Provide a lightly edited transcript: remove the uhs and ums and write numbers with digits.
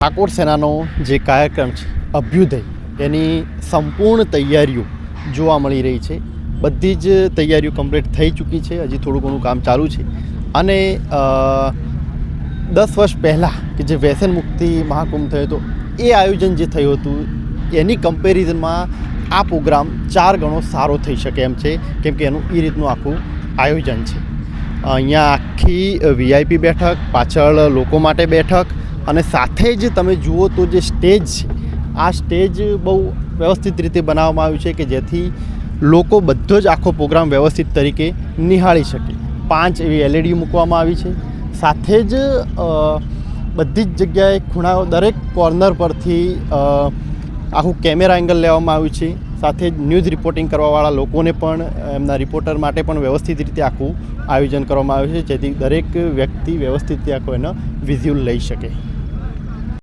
ઠાકોર સેનાનો જે કાર્યક્રમ છે અભ્યુદય એની સંપૂર્ણ તૈયારીઓ જોવા મળી રહી છે. બધી જ તૈયારીઓ કમ્પ્લીટ થઈ ચૂકી છે. હજી થોડું ઘણું કામ ચાલુ છે. અને 10 વર્ષ પહેલાં કે જે વ્યસન મુક્તિ મહાકુંભ થયો હતો એ આયોજન જે થયું હતું એની કમ્પેરિઝનમાં આ પ્રોગ્રામ 4 ગણો સારો થઈ શકે એમ છે, કેમ કે એનું એ રીતનું આખું આયોજન છે. અહીંયા આખી VIP બેઠક, પાછળ લોકો માટે બેઠક, અને સાથે જ તમે જુઓ તો જે સ્ટેજ છે આ સ્ટેજ બહુ વ્યવસ્થિત રીતે બનાવવામાં આવ્યું છે કે જેથી લોકો બધો જ આખો પ્રોગ્રામ વ્યવસ્થિત તરીકે નિહાળી શકે. 5 એવી LED મૂકવામાં આવી છે. સાથે જ બધી જ જગ્યાએ ખૂણાઓ દરેક કોર્નર પરથી આખું કેમેરા એંગલ લેવામાં આવ્યું છે. સાથે જ ન્યૂઝ રિપોર્ટિંગ કરવાવાળા લોકોને પણ એમના રિપોર્ટર માટે પણ વ્યવસ્થિત રીતે આખું આયોજન કરવામાં આવ્યું છે, જેથી દરેક વ્યક્તિ વ્યવસ્થિત આખો એનો વિઝ્યુઅલ લઈ શકે.